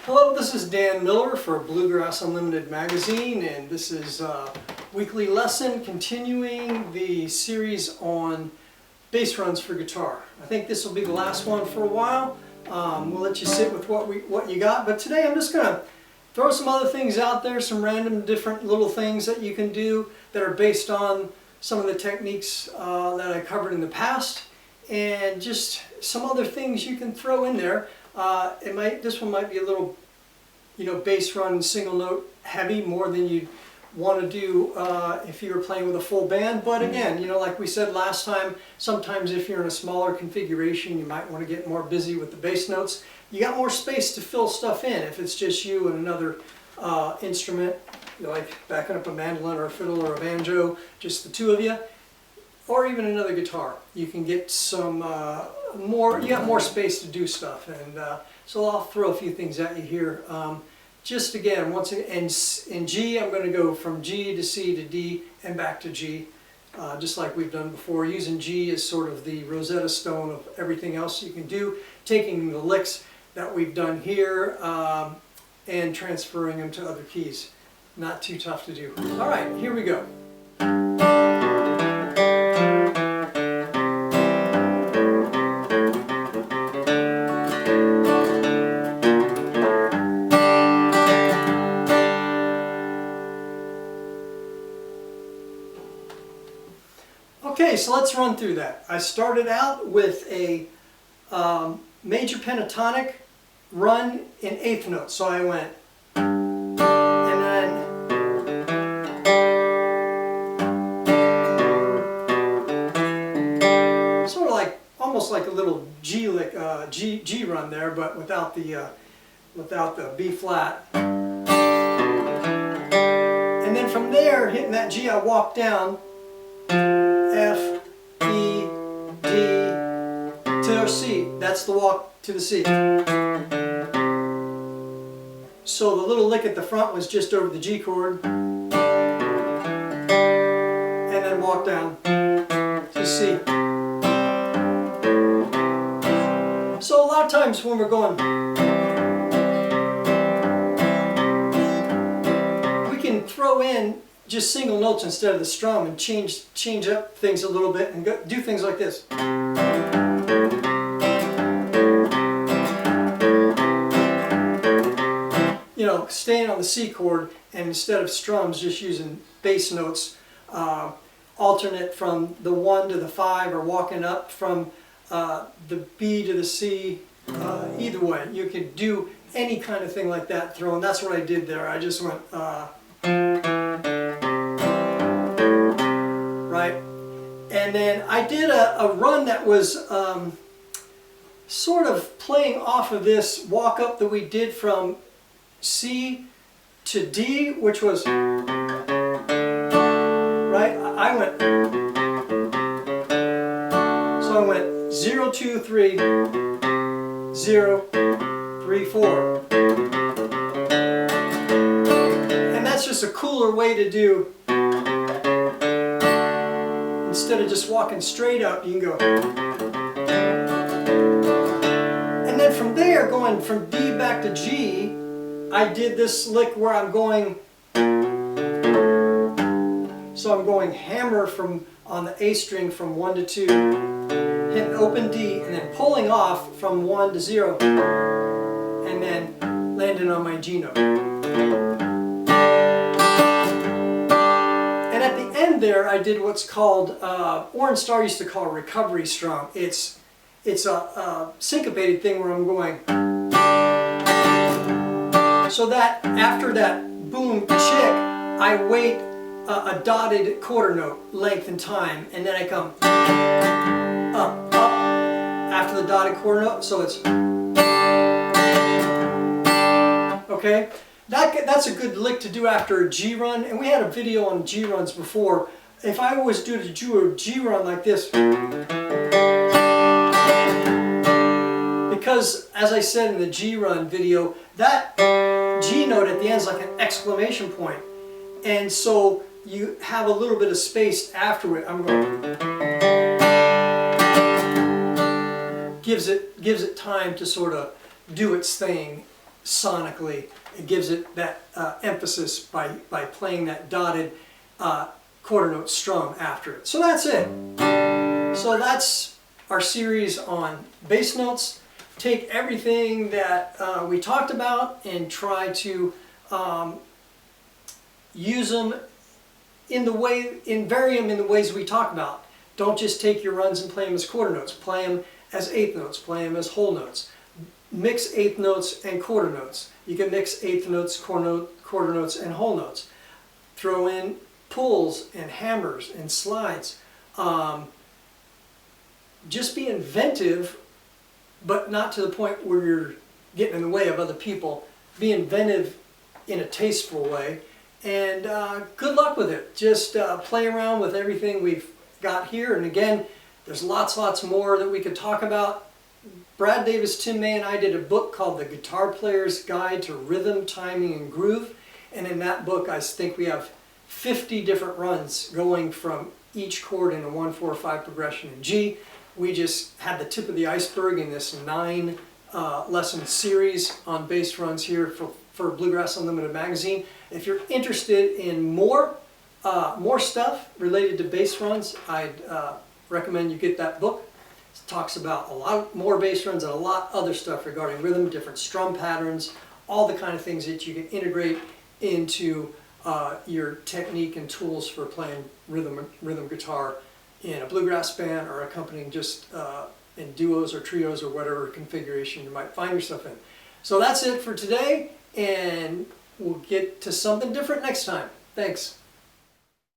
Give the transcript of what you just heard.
Hello, this is Dan Miller for Bluegrass Unlimited magazine, and this is a weekly lesson continuing the series on bass runs for guitar. I think this will be the last one for a while. We'll let you sit with what you got, but today I'm just going to throw some other things out there, some random different little things that you can do that are based on some of the techniques that I covered in the past, and just some other things you can throw in there. This one might be a little, bass run single note heavy, more than you'd want to do if you were playing with a full band. But again, like we said last time, sometimes if you're in a smaller configuration, you might want to get more busy with the bass notes. You got more space to fill stuff in if it's just you and another instrument, like backing up a mandolin or a fiddle or a banjo, just the two of you, or even another guitar. You can get some you got more space to do stuff, and so I'll throw a few things at you here. Just again, once again, in G, I'm going to go from G to C to D and back to G, just like we've done before, using G as sort of the Rosetta Stone of everything else you can do, taking the licks that we've done here and transferring them to other keys. Not too tough to do. All right, here we go. Okay, so let's run through that. I started out with a major pentatonic run in eighth note. So I went, and then sort of like, almost like a little G lick, G run there, but without the B flat. And then from there, hitting that G, I walked down F, E, D, to C. That's the walk to the C. So the little lick at the front was just over the G chord, and then walk down to C. So a lot of times when we're going, we can throw in just single notes instead of the strum and change up things a little bit and do things like this. Staying on the C chord, and instead of strums, just using bass notes, alternate from the 1 to the 5, or walking up from the B to the C. Either way, you could do any kind of thing like that thrown. That's what I did there. I just went right, and then I did a run that was sort of playing off of this walk up that we did from C to D, which was right. I went, so I went 0, 2, 3, 0, 3, 4, and that's just a cooler way to do. Instead of just walking straight up, you can go. And then from there, going from D back to G, I did this lick where I'm going, so I'm going hammer on the A string from 1 to 2, hitting open D, and then pulling off from 1 to 0, and then landing on my G note. And at the end there, I did what's called, Orange Star used to call a recovery strum. It's a syncopated thing where I'm going, so that after that boom chick, I wait a dotted quarter note length and time, and then I come up, up after the dotted quarter note, so it's okay. That's a good lick to do after a G run, and we had a video on G runs before. If I always do a G run like this, because as I said in the G run video, that G note at the end is like an exclamation point, and so you have a little bit of space after it. I'm going, gives it time to sort of do its thing. sonically. It gives it that emphasis by playing that dotted quarter note strum after it. So that's it. So that's our series on bass notes. Take everything that we talked about and try to use them vary them in the ways we talk about. Don't just take your runs and play them as quarter notes. Play them as eighth notes. Play them as whole notes. Mix eighth notes and quarter notes. You can mix eighth notes, quarter notes, and whole notes. Throw in pulls and hammers and slides. Just be inventive, but not to the point where you're getting in the way of other people. Be inventive in a tasteful way, and good luck with it. Just play around with everything we've got here, and again, there's lots more that we could talk about. Brad Davis, Tim May, and I did a book called The Guitar Player's Guide to Rhythm, Timing, and Groove, and in that book I think we have 50 different runs going from each chord in a 1-4-5 progression in G. We just had the tip of the iceberg in this 9 lesson series on bass runs here for Bluegrass Unlimited magazine. If you're interested in more stuff related to bass runs, I'd recommend you get that book. It talks about a lot more bass runs and a lot other stuff regarding rhythm, different strum patterns, all the kind of things that you can integrate into your technique and tools for playing rhythm guitar in a bluegrass band or accompanying just in duos or trios or whatever configuration you might find yourself in. So that's it for today, and we'll get to something different next time. Thanks.